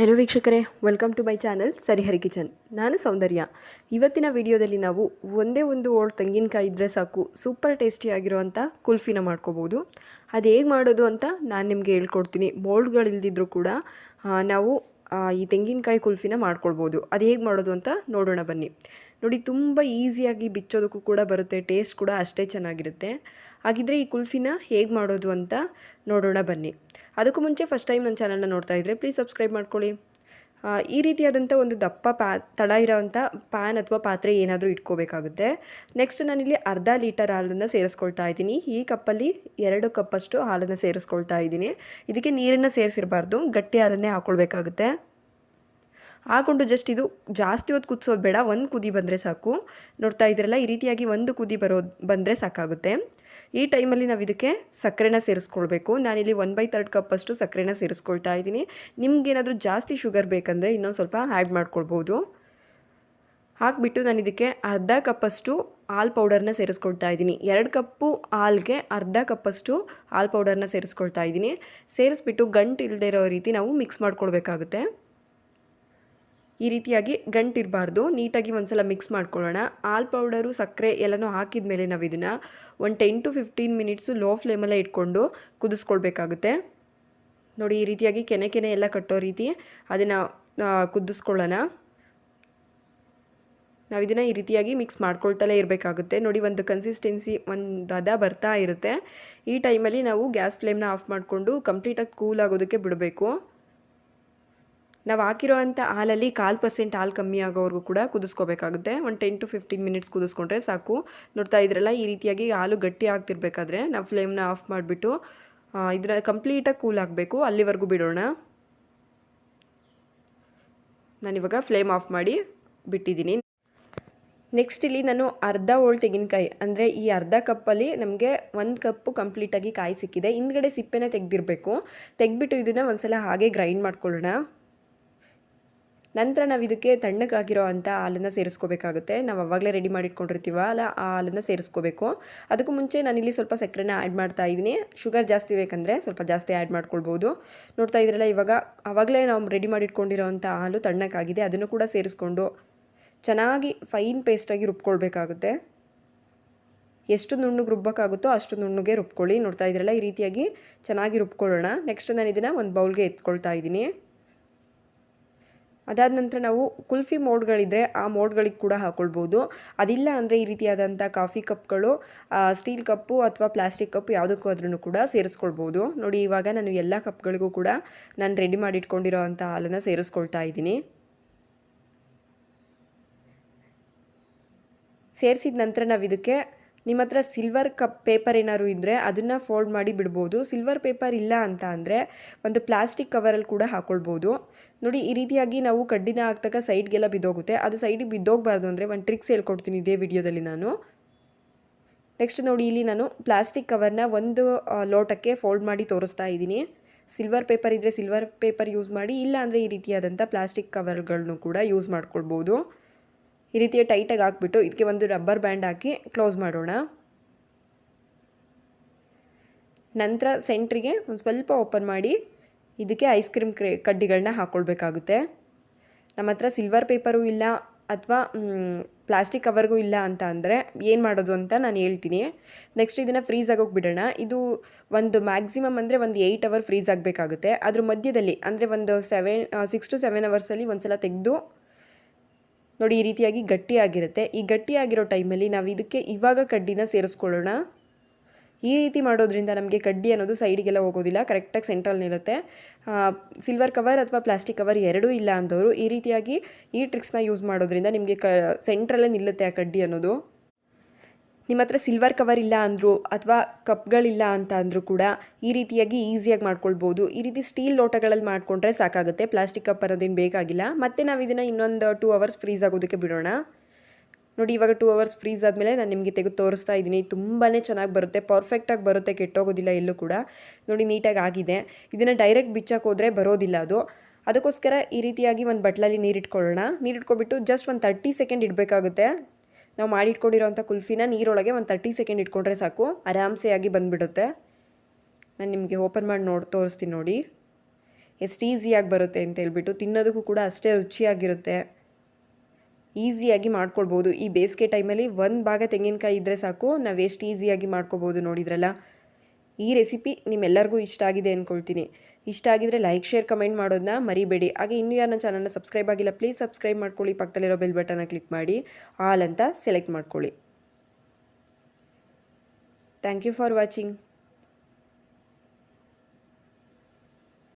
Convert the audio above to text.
Hello ವೀಕ್ಷಕರೇ, welcome to my channel Sarihari kitchen. ನಾನು ಸೌಂದರ್ಯ. ಇವತ್ತಿನ ವಿಡಿಯೋದಲ್ಲಿ ನಾವು ಒಂದೇ ಒಂದು ಓಲ್ಡ್ ತೆಂಗಿನಕಾಯಿ ಇದ್ದರೆ ಸಾಕು ಸೂಪರ್ ಟೇಸ್ಟಿಯಾಗಿರುವಂಥ ಕುಲ್ಫಿನ ಮಾಡ್ಕೋಬೋದು. ಅದು ಹೇಗೆ ಮಾಡೋದು ಅಂತ ನಾನು ನಿಮಗೆ ಹೇಳ್ಕೊಡ್ತೀನಿ. ಮೋಲ್ಡ್ಗಳಿಲ್ದಿದ್ರೂ ಕೂಡ ನಾವು ಈ ತೆಂಗಿನಕಾಯಿ ಕುಲ್ಫಿನ ಮಾಡ್ಕೊಳ್ಬೋದು. ಅದು ಹೇಗೆ ಮಾಡೋದು ಅಂತ ನೋಡೋಣ ಬನ್ನಿ. ನೋಡಿ, ತುಂಬ ಈಸಿಯಾಗಿ ಬಿಚ್ಚೋದಕ್ಕೂ ಕೂಡ ಬರುತ್ತೆ, ಟೇಸ್ಟ್ ಕೂಡ ಅಷ್ಟೇ ಚೆನ್ನಾಗಿರುತ್ತೆ. ಹಾಗಿದ್ರೆ ಈ ಕುಲ್ಫಿನ ಹೇಗೆ ಮಾಡೋದು ಅಂತ ನೋಡೋಣ ಬನ್ನಿ. ಅದಕ್ಕೂ ಮುಂಚೆ ಫಸ್ಟ್ ಟೈಮ್ ನನ್ನ ಚಾನಲ್ನ ನೋಡ್ತಾ ಇದ್ದರೆ ಪ್ಲೀಸ್ ಸಬ್ಸ್ಕ್ರೈಬ್ ಮಾಡ್ಕೊಳ್ಳಿ. ಈ ರೀತಿಯಾದಂಥ ಒಂದು ದಪ್ಪ ತಳ ಇರೋವಂಥ ಪ್ಯಾನ್ ಅಥವಾ ಪಾತ್ರೆ ಏನಾದರೂ ಇಟ್ಕೋಬೇಕಾಗುತ್ತೆ. ನೆಕ್ಸ್ಟ್ ನಾನಿಲ್ಲಿ ಅರ್ಧ ಲೀಟರ್ ಹಾಲನ್ನು ಸೇರಿಸ್ಕೊಳ್ತಾ ಇದ್ದೀನಿ. ಈ ಕಪ್ಪಲ್ಲಿ 2 ಕಪ್ಪಷ್ಟು ಹಾಲನ್ನು ಸೇರಿಸ್ಕೊಳ್ತಾ ಇದ್ದೀನಿ. ಇದಕ್ಕೆ ನೀರನ್ನು ಸೇರಿಸಿರಬಾರ್ದು, ಗಟ್ಟಿ ಹಾಲನ್ನೇ ಹಾಕ್ಕೊಳ್ಬೇಕಾಗುತ್ತೆ. ಹಾಕ್ಕೊಂಡು ಜಸ್ಟ್ ಇದು ಜಾಸ್ತಿ ಹೊತ್ತು ಕುದಿಸೋದು ಬೇಡ, ಒಂದು ಕುದಿ ಬಂದರೆ ಸಾಕು. ನೋಡ್ತಾ ಇದ್ದೀರಲ್ಲ, ಈ ರೀತಿಯಾಗಿ ಒಂದು ಕುದಿ ಬಂದರೆ ಸಾಕಾಗುತ್ತೆ. ಈ ಟೈಮಲ್ಲಿ ನಾವು ಇದಕ್ಕೆ ಸಕ್ಕರೆನ ಸೇರಿಸ್ಕೊಳ್ಬೇಕು. ನಾನಿಲ್ಲಿ 1/3 ಕಪ್ಪಷ್ಟು ಸಕ್ಕರೆನ ಸೇರಿಸ್ಕೊಳ್ತಾ ಇದ್ದೀನಿ. ನಿಮ್ಗೇನಾದರೂ ಜಾಸ್ತಿ ಶುಗರ್ ಬೇಕಂದರೆ ಇನ್ನೊಂದು ಸ್ವಲ್ಪ ಆ್ಯಡ್ ಮಾಡ್ಕೊಳ್ಬೋದು. ಹಾಕಿಬಿಟ್ಟು ನಾನು ಇದಕ್ಕೆ ಅರ್ಧ ಕಪ್ಪಷ್ಟು ಹಾಲು ಪೌಡರ್ನ ಸೇರಿಸ್ಕೊಳ್ತಾ ಇದ್ದೀನಿ. 2 ಕಪ್ಪು ಹಾಲಿಗೆ ಅರ್ಧ ಕಪ್ಪಷ್ಟು ಹಾಲು ಪೌಡರ್ನ ಸೇರಿಸ್ಕೊಳ್ತಾ ಇದ್ದೀನಿ. ಸೇರಿಸ್ಬಿಟ್ಟು ಗಂಟು ಇಲ್ಲದೆ ಇರೋ ರೀತಿ ನಾವು ಮಿಕ್ಸ್ ಮಾಡ್ಕೊಳ್ಬೇಕಾಗುತ್ತೆ. ಈ ರೀತಿಯಾಗಿ ಗಂಟಿರಬಾರ್ದು, ನೀಟಾಗಿ ಒಂದ್ಸಲ ಮಿಕ್ಸ್ ಮಾಡ್ಕೊಳ್ಳೋಣ. ಹಾಲು ಪೌಡರು, ಸಕ್ಕರೆ ಎಲ್ಲನೂ ಹಾಕಿದ ಮೇಲೆ ನಾವು ಇದನ್ನು ಒಂದು 10 to 15 ಮಿನಿಟ್ಸು ಲೋ ಫ್ಲೇಮಲ್ಲೇ ಇಟ್ಕೊಂಡು ಕುದಿಸ್ಕೊಳ್ಬೇಕಾಗುತ್ತೆ. ನೋಡಿ, ಈ ರೀತಿಯಾಗಿ ಕೆನೆ ಎಲ್ಲ ಕಟ್ಟೋ ರೀತಿ ಅದನ್ನು ಕುದಿಸ್ಕೊಳ್ಳೋಣ. ನಾವು ಇದನ್ನು ಈ ರೀತಿಯಾಗಿ ಮಿಕ್ಸ್ ಮಾಡ್ಕೊಳ್ತಲೇ ಇರಬೇಕಾಗುತ್ತೆ. ನೋಡಿ, ಒಂದು ಕನ್ಸಿಸ್ಟೆನ್ಸಿ, ಒಂದು ಹದ ಬರ್ತಾ ಇರುತ್ತೆ. ಈ ಟೈಮಲ್ಲಿ ನಾವು ಗ್ಯಾಸ್ ಫ್ಲೇಮ್ನ ಆಫ್ ಮಾಡಿಕೊಂಡು ಕಂಪ್ಲೀಟಾಗಿ ಕೂಲ್ ಆಗೋದಕ್ಕೆ ಬಿಡಬೇಕು. ನಾವು ಹಾಕಿರೋವಂಥ ಹಾಲಲ್ಲಿ 1/4% ಹಾಲು ಕಮ್ಮಿ ಆಗೋವರೆಗೂ ಕೂಡ ಕುದಿಸ್ಕೋಬೇಕಾಗುತ್ತೆ. ಒಂದು 10 to 15 ಮಿನಿಟ್ಸ್ ಕುದಿಸ್ಕೊಂಡ್ರೆ ಸಾಕು. ನೋಡ್ತಾ ಇದ್ರಲ್ಲ, ಈ ರೀತಿಯಾಗಿ ಹಾಲು ಗಟ್ಟಿ ಆಗ್ತಿರ್ಬೇಕಾದ್ರೆ ನಾವು ಫ್ಲೇಮ್ನ ಆಫ್ ಮಾಡಿಬಿಟ್ಟು ಇದನ್ನ ಕಂಪ್ಲೀಟಾಗಿ ಕೂಲ್ ಆಗಬೇಕು, ಅಲ್ಲಿವರೆಗೂ ಬಿಡೋಣ. ನಾನಿವಾಗ ಫ್ಲೇಮ್ ಆಫ್ ಮಾಡಿ ಬಿಟ್ಟಿದ್ದೀನಿ. ನೆಕ್ಸ್ಟ್ ಇಲ್ಲಿ ನಾನು ಅರ್ಧ ಓಲ್ಡ್ ತೆಂಗಿನಕಾಯಿ, ಅಂದರೆ ಈ ಅರ್ಧ ಕಪ್ಪಲ್ಲಿ ನಮಗೆ 1 ಕಪ್ಪು ಕಂಪ್ಲೀಟಾಗಿ ಕಾಯಿ ಸಿಕ್ಕಿದೆ. ಹಿಂದ್ಗಡೆ ಸಿಪ್ಪೆನ ತೆಗೆದಿರಬೇಕು. ತೆಗೆದ್ಬಿಟ್ಟು ಇದನ್ನು ಒಂದ್ಸಲ ಹಾಗೆ ಗ್ರೈಂಡ್ ಮಾಡ್ಕೊಳ್ಳೋಣ. ನಂತರ ನಾವು ಇದಕ್ಕೆ ತಣ್ಣಗಾಗಿರೋ ಅಂಥ ಹಾಲನ್ನು ಸೇರಿಸ್ಕೋಬೇಕಾಗುತ್ತೆ. ನಾವು ಆವಾಗಲೇ ರೆಡಿ ಮಾಡಿಟ್ಕೊಂಡಿರ್ತೀವಲ್ಲ, ಆ ಹಾಲನ್ನು ಸೇರಿಸ್ಕೋಬೇಕು. ಅದಕ್ಕೂ ಮುಂಚೆ ನಾನಿಲ್ಲಿ ಸ್ವಲ್ಪ ಸಕ್ಕರೆನ ಆ್ಯಡ್ ಮಾಡ್ತಾ ಇದ್ದೀನಿ. ಶುಗರ್ ಜಾಸ್ತಿ ಬೇಕಂದರೆ ಸ್ವಲ್ಪ ಜಾಸ್ತಿ ಆ್ಯಡ್ ಮಾಡ್ಕೊಳ್ಬೋದು. ನೋಡ್ತಾ ಇದ್ರಲ್ಲ, ಇವಾಗ ಆವಾಗಲೇ ನಾವು ರೆಡಿ ಮಾಡಿಟ್ಕೊಂಡಿರೋ ಅಂಥ ಹಾಲು ತಣ್ಣಗಾಗಿದೆ. ಅದನ್ನು ಕೂಡ ಸೇರಿಸ್ಕೊಂಡು ಚೆನ್ನಾಗಿ ಫೈನ್ ಪೇಸ್ಟಾಗಿ ರುಬ್ಕೊಳ್ಬೇಕಾಗುತ್ತೆ. ಎಷ್ಟು ನುಣ್ಣಗೆ ರುಬ್ಬೋಕ್ಕಾಗುತ್ತೋ ಅಷ್ಟು ನುಣ್ಣಗೆ ರುಬ್ಕೊಳ್ಳಿ. ನೋಡ್ತಾ ಇದ್ರಲ್ಲ, ಈ ರೀತಿಯಾಗಿ ಚೆನ್ನಾಗಿ ರುಬ್ಕೊಳ್ಳೋಣ. ನೆಕ್ಸ್ಟ್ ನಾನು ಇದನ್ನು ಒಂದು ಬೌಲ್ಗೆ ಎತ್ಕೊಳ್ತಾ ಇದ್ದೀನಿ. ಅದಾದ ನಂತರ ನಾವು ಕುಲ್ಫಿ ಮೋಡ್ಗಳಿದ್ದರೆ ಆ ಮೋಡ್ಗಳಿಗೆ ಕೂಡ ಹಾಕ್ಕೊಳ್ಬೋದು. ಅದಿಲ್ಲ ಅಂದರೆ ಈ ರೀತಿಯಾದಂಥ ಕಾಫಿ ಕಪ್ಗಳು, ಸ್ಟೀಲ್ ಕಪ್ಪು ಅಥವಾ ಪ್ಲಾಸ್ಟಿಕ್ ಕಪ್ ಯಾವುದಕ್ಕೂ ಆದ್ರೂ ಕೂಡ ಸೇರಿಸ್ಕೊಳ್ಬೋದು. ನೋಡಿ, ಇವಾಗ ನಾನು ಎಲ್ಲ ಕಪ್ಗಳಿಗೂ ಕೂಡ ನಾನು ರೆಡಿ ಮಾಡಿಟ್ಕೊಂಡಿರೋ ಅಂಥ ಹಾಲನ್ನು ಸೇರಿಸ್ಕೊಳ್ತಾ ಇದ್ದೀನಿ. ಸೇರಿಸಿದ ನಂತರ ನಾವು ಇದಕ್ಕೆ ನಿಮ್ಮ ಹತ್ರ ಸಿಲ್ವರ್ ಕಪ್ ಪೇಪರ್ ಏನಾದ್ರು ಇದ್ದರೆ ಅದನ್ನು ಫೋಲ್ಡ್ ಮಾಡಿ ಬಿಡ್ಬೋದು. ಸಿಲ್ವರ್ ಪೇಪರ್ ಇಲ್ಲ ಅಂತ ಅಂದರೆ ಒಂದು ಪ್ಲಾಸ್ಟಿಕ್ ಕವರಲ್ಲಿ ಕೂಡ ಹಾಕ್ಕೊಳ್ಬೋದು. ನೋಡಿ, ಈ ರೀತಿಯಾಗಿ ನಾವು ಕಡ್ಡಿನ ಹಾಕ್ದಾಗ ಸೈಡ್ಗೆಲ್ಲ ಬಿದ್ದೋಗುತ್ತೆ. ಅದು ಸೈಡಿಗೆ ಬಿದ್ದೋಗಬಾರ್ದು ಅಂದರೆ ಒಂದು ಟ್ರಿಕ್ಸ್ ಹೇಳ್ಕೊಡ್ತೀನಿ ಇದೇ ವಿಡಿಯೋದಲ್ಲಿ ನಾನು. ನೆಕ್ಸ್ಟ್ ನೋಡಿ, ಇಲ್ಲಿ ನಾನು ಪ್ಲಾಸ್ಟಿಕ್ ಕವರ್ನ ಒಂದು ಲೋಟಕ್ಕೆ ಫೋಲ್ಡ್ ಮಾಡಿ ತೋರಿಸ್ತಾ ಇದ್ದೀನಿ. ಸಿಲ್ವರ್ ಪೇಪರ್ ಇದ್ದರೆ ಸಿಲ್ವರ್ ಪೇಪರ್ ಯೂಸ್ ಮಾಡಿ, ಇಲ್ಲ ಅಂದರೆ ಈ ರೀತಿಯಾದಂಥ ಪ್ಲಾಸ್ಟಿಕ್ ಕವರ್ಗಳನ್ನು ಕೂಡ ಯೂಸ್ ಮಾಡ್ಕೊಳ್ಬೋದು. ಈ ರೀತಿಯ ಟೈಟಾಗಿ ಹಾಕ್ಬಿಟ್ಟು ಇದಕ್ಕೆ ಒಂದು ರಬ್ಬರ್ ಬ್ಯಾಂಡ್ ಹಾಕಿ ಕ್ಲೋಸ್ ಮಾಡೋಣ. ನಂತರ ಸೆಂಟ್ರಿಗೆ ಒಂದು ಸ್ವಲ್ಪ ಓಪನ್ ಮಾಡಿ ಇದಕ್ಕೆ ಐಸ್ ಕ್ರೀಮ್ ಕಡ್ಡಿಗಳನ್ನ ಹಾಕ್ಕೊಳ್ಬೇಕಾಗುತ್ತೆ. ನಮ್ಮ ಹತ್ರ ಸಿಲ್ವರ್ ಪೇಪರು ಇಲ್ಲ ಅಥವಾ ಪ್ಲಾಸ್ಟಿಕ್ ಕವರ್ಗೂ ಇಲ್ಲ ಅಂತ ಅಂದರೆ ಏನು ಮಾಡೋದು ಅಂತ ನಾನು ಹೇಳ್ತೀನಿ. ನೆಕ್ಸ್ಟ್ ಇದನ್ನು ಫ್ರೀಸ್ ಆಗೋಗಿ ಬಿಡೋಣ. ಇದು ಒಂದು ಮ್ಯಾಕ್ಸಿಮಮ್ ಅಂದರೆ ಒಂದು 8 ಅವರ್ ಫ್ರೀಸ್ ಆಗಬೇಕಾಗುತ್ತೆ. ಅದ್ರ ಮಧ್ಯದಲ್ಲಿ ಅಂದರೆ ಒಂದು 6 to 7 ಅವರ್ಸಲ್ಲಿ ಒಂದು ಸಲ ತೆಗೆದು ನೋಡಿ, ಈ ರೀತಿಯಾಗಿ ಗಟ್ಟಿಯಾಗಿರುತ್ತೆ. ಈ ಗಟ್ಟಿಯಾಗಿರೋ ಟೈಮಲ್ಲಿ ನಾವು ಇದಕ್ಕೆ ಇವಾಗ ಕಡ್ಡಿನ ಸೇರಿಸ್ಕೊಳ್ಳೋಣ. ಈ ರೀತಿ ಮಾಡೋದ್ರಿಂದ ನಮಗೆ ಕಡ್ಡಿ ಅನ್ನೋದು ಸೈಡಿಗೆಲ್ಲ ಹೋಗೋದಿಲ್ಲ, ಕರೆಕ್ಟಾಗಿ ಸೆಂಟ್ರಲ್ಲಿ ನಿಲ್ಲುತ್ತೆ. ಸಿಲ್ವರ್ ಕವರ್ ಅಥವಾ ಪ್ಲಾಸ್ಟಿಕ್ ಕವರ್ ಎರಡೂ ಇಲ್ಲ ಅಂದವರು ಈ ರೀತಿಯಾಗಿ ಈ ಟ್ರಿಕ್ಸ್ನ ಯೂಸ್ ಮಾಡೋದ್ರಿಂದ ನಿಮಗೆ ಸೆಂಟ್ರಲ್ಲೇ ನಿಲ್ಲುತ್ತೆ ಆ ಕಡ್ಡಿ ಅನ್ನೋದು. ನಿಮ್ಮ ಹತ್ರ ಸಿಲ್ವರ್ ಕವರ್ ಇಲ್ಲ ಅಂದರು ಅಥವಾ ಕಪ್ಗಳಿಲ್ಲ ಅಂತ ಅಂದರೂ ಕೂಡ ಈ ರೀತಿಯಾಗಿ ಈಸಿಯಾಗಿ ಮಾಡ್ಕೊಳ್ಬೋದು. ಈ ರೀತಿ ಸ್ಟೀಲ್ ಲೋಟಗಳಲ್ಲಿ ಮಾಡಿಕೊಂಡ್ರೆ ಸಾಕಾಗುತ್ತೆ. ಪ್ಲಾಸ್ಟಿಕ್ ಕಪ್ ಅನ್ನೋದೇನು ಬೇಕಾಗಿಲ್ಲ. ಮತ್ತು ನಾವು ಇದನ್ನು ಇನ್ನೊಂದು 2 ಅವರ್ಸ್ ಫ್ರೀಸ್ ಆಗೋದಕ್ಕೆ ಬಿಡೋಣ. ನೋಡಿ, ಇವಾಗ 2 ಅವರ್ಸ್ ಫ್ರೀಸ್ ಆದಮೇಲೆ ನಾನು ನಿಮಗೆ ತೆಗೆದು ತೋರಿಸ್ತಾ ಇದ್ದೀನಿ. ತುಂಬಾ ಚೆನ್ನಾಗಿ ಬರುತ್ತೆ, ಪರ್ಫೆಕ್ಟಾಗಿ ಬರುತ್ತೆ, ಕೆಟ್ಟೋಗೋದಿಲ್ಲ ಎಲ್ಲೂ ಕೂಡ. ನೋಡಿ, ನೀಟಾಗಿ ಆಗಿದೆ. ಇದನ್ನು ಡೈರೆಕ್ಟ್ ಬಿಚ್ಚಕ್ಕೆ ಹೋದರೆ ಬರೋದಿಲ್ಲ ಅದು. ಅದಕ್ಕೋಸ್ಕರ ಈ ರೀತಿಯಾಗಿ ಒಂದು ಬಟ್ಲಲ್ಲಿ ನೀರಿಟ್ಕೊಳ್ಳೋಣ. ನೀರಿಟ್ಕೊಬಿಟ್ಟು ಜಸ್ಟ್ ಒಂದು 30 ಸೆಕೆಂಡ್ ಇಡಬೇಕಾಗುತ್ತೆ. ನಾವು ಮಾಡಿಟ್ಕೊಂಡಿರೋಂಥ ಕುಲ್ಫಿನ ನೀರೊಳಗೆ ಒಂದು 30 ಸೆಕೆಂಡ್ ಇಟ್ಕೊಂಡ್ರೆ ಸಾಕು, ಆರಾಮ್ಸೆ ಆಗಿ ಬಂದುಬಿಡುತ್ತೆ. ನಾನು ನಿಮಗೆ ಓಪನ್ ಮಾಡಿ ತೋರಿಸ್ತೀನಿ ನೋಡಿ. ಎಷ್ಟು ಈಸಿಯಾಗಿ ಬರುತ್ತೆ ಅಂತ ಹೇಳ್ಬಿಟ್ಟು. ತಿನ್ನೋದಕ್ಕೂ ಕೂಡ ಅಷ್ಟೇ ರುಚಿಯಾಗಿರುತ್ತೆ. ಈಸಿಯಾಗಿ ಮಾಡ್ಕೊಳ್ಬೋದು. ಈ ಬೇಸಿಗೆ ಟೈಮಲ್ಲಿ ಒಂದು ಭಾಗ ತೆಂಗಿನಕಾಯಿ ಇದ್ದರೆ ಸಾಕು, ನಾವು ಎಷ್ಟು ಈಸಿಯಾಗಿ ಮಾಡ್ಕೊಬೋದು ನೋಡಿದ್ರಲ್ಲ. ಈ ರೆಸಿಪಿ ನಿಮ್ಮೆಲ್ಲರಿಗೂ ಇಷ್ಟ ಆಗಿದೆ ಅಂದ್ಕೊಳ್ತೀನಿ. ಇಷ್ಟ ಆಗಿದರೆ ಲೈಕ್, ಶೇರ್, ಕಮೆಂಟ್ ಮಾಡೋದನ್ನ ಮರಿಬೇಡಿ. ಹಾಗೆ ಇನ್ನೂ ಯಾರು ನನ್ನ ಚಾನಲ್ನ ಸಬ್ಸ್ಕ್ರೈಬ್ ಆಗಿಲ್ಲ ಪ್ಲೀಸ್ ಸಬ್ಸ್ಕ್ರೈಬ್ ಮಾಡ್ಕೊಳ್ಳಿ. ಪಕ್ಕದಲ್ಲಿರೋ ಬೆಲ್ ಬಟನ್ನ ಕ್ಲಿಕ್ ಮಾಡಿ ಆಲ್ ಅಂತ ಸೆಲೆಕ್ಟ್ ಮಾಡ್ಕೊಳ್ಳಿ. Thank you for watching.